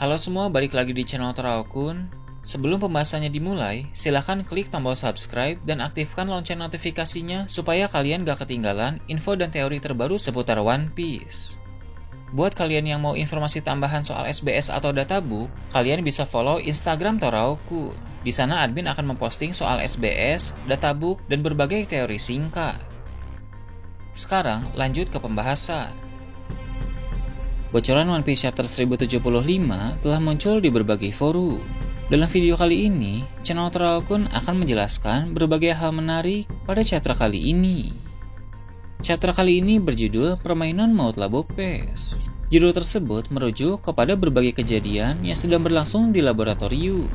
Halo semua, balik lagi di channel Teraokun. Sebelum pembahasannya dimulai, silahkan klik tombol subscribe dan aktifkan lonceng notifikasinya supaya kalian gak ketinggalan info dan teori terbaru seputar One Piece. Buat kalian yang mau informasi tambahan soal SBS atau databook, kalian bisa follow Instagram Toraokun. Di sana admin akan memposting soal SBS, databook, dan berbagai teori singkat. Sekarang lanjut ke pembahasan. Bocoran One Piece Chapter 1075 telah muncul di berbagai forum. Dalam video kali ini, channel Teraokun akan menjelaskan berbagai hal menarik pada chapter kali ini. Chapter kali ini berjudul Permainan Maut Labopes. Judul tersebut merujuk kepada berbagai kejadian yang sedang berlangsung di laboratorium.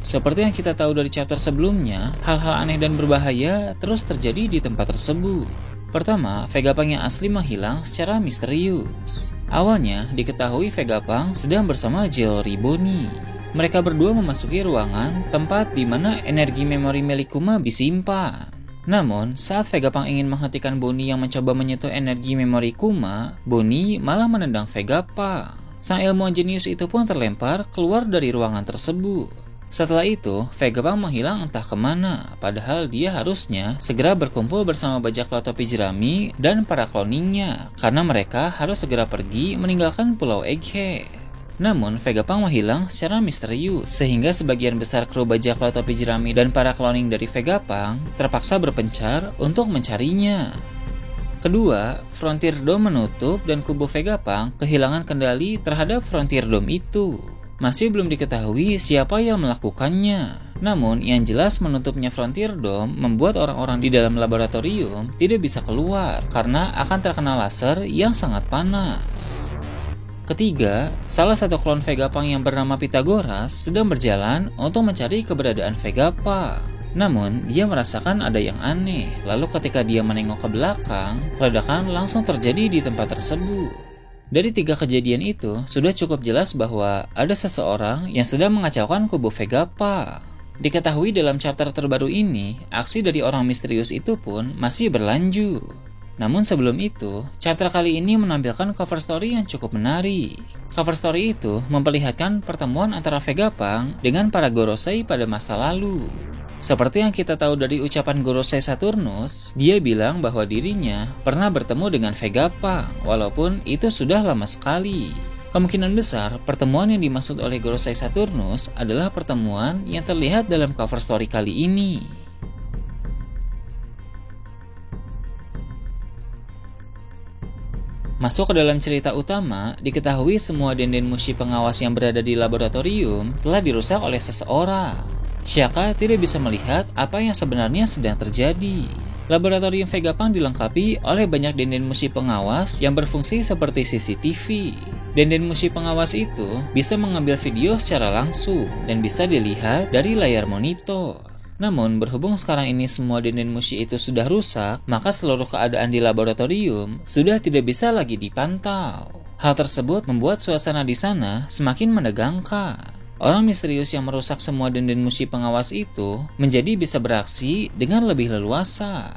Seperti yang kita tahu dari chapter sebelumnya, hal-hal aneh dan berbahaya terus terjadi di tempat tersebut. Pertama, Vegapunk yang asli menghilang secara misterius. Awalnya, diketahui Vegapunk sedang bersama Jewelry Bonnie. Mereka berdua memasuki ruangan tempat di mana energi memori milik Kuma disimpan. Namun, saat Vegapunk ingin menghentikan Bonnie yang mencoba menyentuh energi memori Kuma, Bonnie malah menendang Vegapunk. Sang ilmuwan jenius itu pun terlempar keluar dari ruangan tersebut. Setelah itu, Vegapunk menghilang entah kemana, padahal dia harusnya segera berkumpul bersama bajak laut topi jerami dan para cloningnya, karena mereka harus segera pergi meninggalkan Pulau Egghead. Namun, Vegapunk menghilang secara misterius, sehingga sebagian besar kru bajak laut topi jerami dan para cloning dari Vegapunk terpaksa berpencar untuk mencarinya. Kedua, Frontier Dome menutup dan kubu Vegapunk kehilangan kendali terhadap Frontier Dome itu. Masih belum diketahui siapa yang melakukannya. Namun, yang jelas menutupnya Frontier Dome membuat orang-orang di dalam laboratorium tidak bisa keluar karena akan terkena laser yang sangat panas. Ketiga, salah satu klon Vegapunk yang bernama Pythagoras sedang berjalan untuk mencari keberadaan Vegapunk. Namun, dia merasakan ada yang aneh. Lalu ketika dia menengok ke belakang, ledakan langsung terjadi di tempat tersebut. Dari tiga kejadian itu, sudah cukup jelas bahwa ada seseorang yang sedang mengacaukan kubu Vegapunk. Diketahui dalam chapter terbaru ini, aksi dari orang misterius itu pun masih berlanjut. Namun sebelum itu, chapter kali ini menampilkan cover story yang cukup menarik. Cover story itu memperlihatkan pertemuan antara Vegapunk dengan para Gorosei pada masa lalu. Seperti yang kita tahu dari ucapan Gorosei Saturnus, dia bilang bahwa dirinya pernah bertemu dengan Vegapunk, walaupun itu sudah lama sekali. Kemungkinan besar, pertemuan yang dimaksud oleh Gorosei Saturnus adalah pertemuan yang terlihat dalam cover story kali ini. Masuk ke dalam cerita utama, diketahui semua Denden Mushi pengawas yang berada di laboratorium telah dirusak oleh seseorang. Shaka tidak bisa melihat apa yang sebenarnya sedang terjadi. Laboratorium Vegapunk dilengkapi oleh banyak Denden Mushi pengawas yang berfungsi seperti CCTV. Denden Mushi pengawas itu bisa mengambil video secara langsung dan bisa dilihat dari layar monitor. Namun, berhubung sekarang ini semua Denden Mushi itu sudah rusak, maka seluruh keadaan di laboratorium sudah tidak bisa lagi dipantau. Hal tersebut membuat suasana di sana semakin menegangkan. Orang misterius yang merusak semua Denden Mushi pengawas itu menjadi bisa beraksi dengan lebih leluasa.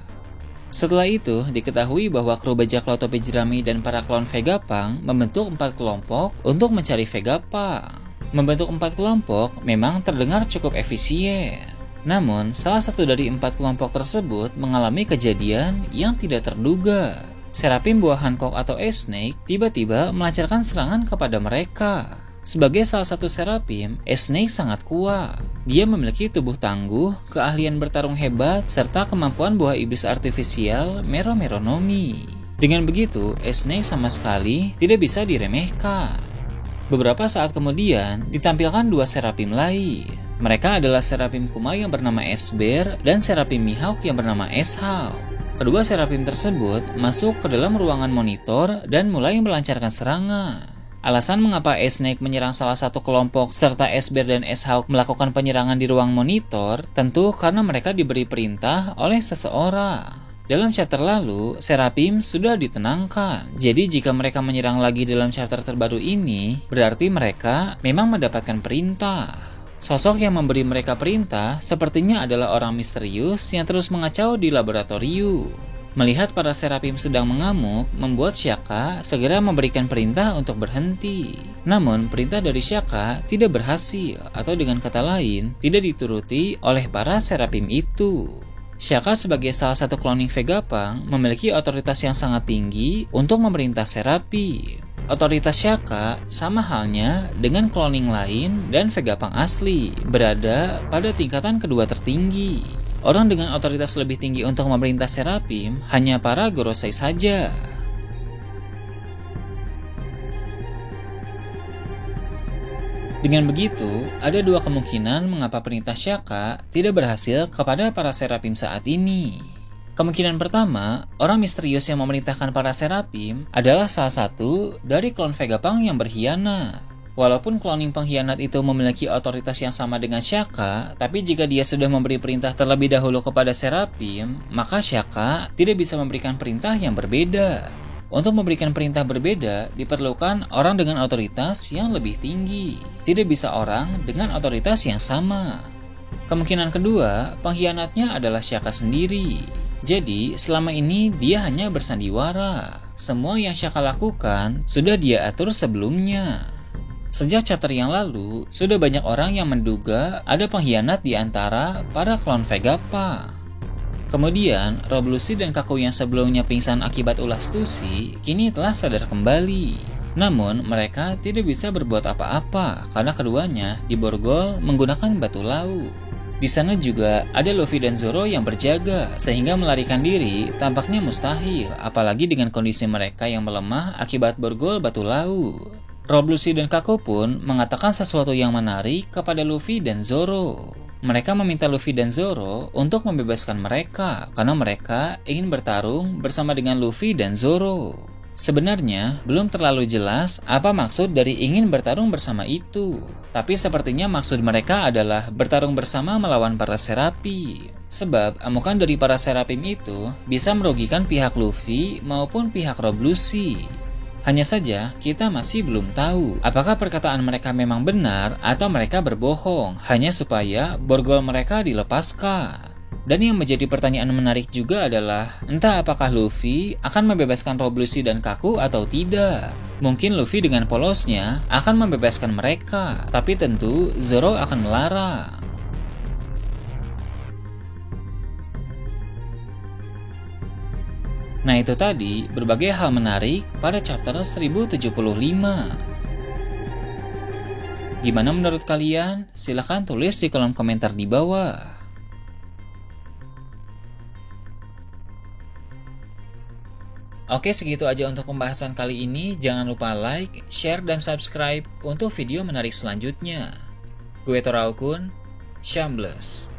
Setelah itu, diketahui bahwa kru bajak laut topi jerami dan para klon Vegapunk membentuk 4 kelompok untuk mencari Vegapunk. Membentuk 4 kelompok memang terdengar cukup efisien. Namun, salah satu dari 4 kelompok tersebut mengalami kejadian yang tidak terduga. Seraphim buah Hancock atau Snake tiba-tiba melancarkan serangan kepada mereka. Sebagai salah satu Seraphim, Snake sangat kuat. Dia memiliki tubuh tangguh, keahlian bertarung hebat, serta kemampuan buah iblis artifisial Meromeronomi. Dengan begitu, Snake sama sekali tidak bisa diremehkan. Beberapa saat kemudian, ditampilkan 2 Seraphim lain. Mereka adalah Seraphim Kuma yang bernama S-Bear dan Seraphim Mihawk yang bernama S-Hawk. Kedua Seraphim tersebut masuk ke dalam ruangan monitor dan mulai melancarkan serangan. Alasan mengapa S-Snake menyerang salah satu kelompok serta S-Bear dan S-Hawk melakukan penyerangan di ruang monitor tentu karena mereka diberi perintah oleh seseorang. Dalam chapter lalu, Seraphim sudah ditenangkan. Jadi jika mereka menyerang lagi dalam chapter terbaru ini, berarti mereka memang mendapatkan perintah. Sosok yang memberi mereka perintah sepertinya adalah orang misterius yang terus mengacau di laboratorium. Melihat para serapim sedang mengamuk, membuat Shaka segera memberikan perintah untuk berhenti. Namun, perintah dari Shaka tidak berhasil, atau dengan kata lain, tidak dituruti oleh para serapim itu. Shaka sebagai salah satu cloning Vegapunk memiliki otoritas yang sangat tinggi untuk memerintah serapim. Otoritas Shaka sama halnya dengan cloning lain dan Vegapunk asli, berada pada tingkatan kedua tertinggi. Orang dengan otoritas lebih tinggi untuk memerintah serapim hanya para Gorosei saja. Dengan begitu, ada dua kemungkinan mengapa perintah Shaka tidak berhasil kepada para serapim saat ini. Kemungkinan pertama, orang misterius yang memerintahkan para serapim adalah salah satu dari klon Vegapunk yang berkhianat. Walaupun cloning pengkhianat itu memiliki otoritas yang sama dengan Shaka, tapi jika dia sudah memberi perintah terlebih dahulu kepada serapim, maka Shaka tidak bisa memberikan perintah yang berbeda. Untuk memberikan perintah berbeda, diperlukan orang dengan otoritas yang lebih tinggi. Tidak bisa orang dengan otoritas yang sama. Kemungkinan kedua, pengkhianatnya adalah Shaka sendiri. Jadi, selama ini dia hanya bersandiwara. Semua yang Shaka lakukan sudah dia atur sebelumnya. Sejak chapter yang lalu, sudah banyak orang yang menduga ada pengkhianat di antara para klon Vegapunk. Kemudian, Rob Lucci dan Kaku yang sebelumnya pingsan akibat ulah Stussy, kini telah sadar kembali. Namun, mereka tidak bisa berbuat apa-apa karena keduanya diborgol menggunakan batu laut. Di sana juga ada Luffy dan Zoro yang berjaga, sehingga melarikan diri tampaknya mustahil, apalagi dengan kondisi mereka yang melemah akibat borgol batu laut. Rob Lucci dan Kaku pun mengatakan sesuatu yang menarik kepada Luffy dan Zoro. Mereka meminta Luffy dan Zoro untuk membebaskan mereka karena mereka ingin bertarung bersama dengan Luffy dan Zoro. Sebenarnya belum terlalu jelas apa maksud dari ingin bertarung bersama itu. Tapi sepertinya maksud mereka adalah bertarung bersama melawan para serapim. Sebab amukan dari para serapim itu bisa merugikan pihak Luffy maupun pihak Rob Lucci. Hanya saja, kita masih belum tahu apakah perkataan mereka memang benar atau mereka berbohong hanya supaya borgol mereka dilepaskan. Dan yang menjadi pertanyaan menarik juga adalah, entah apakah Luffy akan membebaskan Rob Lucci dan Kaku atau tidak. Mungkin Luffy dengan polosnya akan membebaskan mereka, tapi tentu Zoro akan melarang. Nah itu tadi berbagai hal menarik pada chapter 1075. Gimana menurut kalian? Silahkan tulis di kolom komentar di bawah. Oke, segitu aja untuk pembahasan kali ini. Jangan lupa like, share, dan subscribe untuk video menarik selanjutnya. Gue Toraukun, Shambles.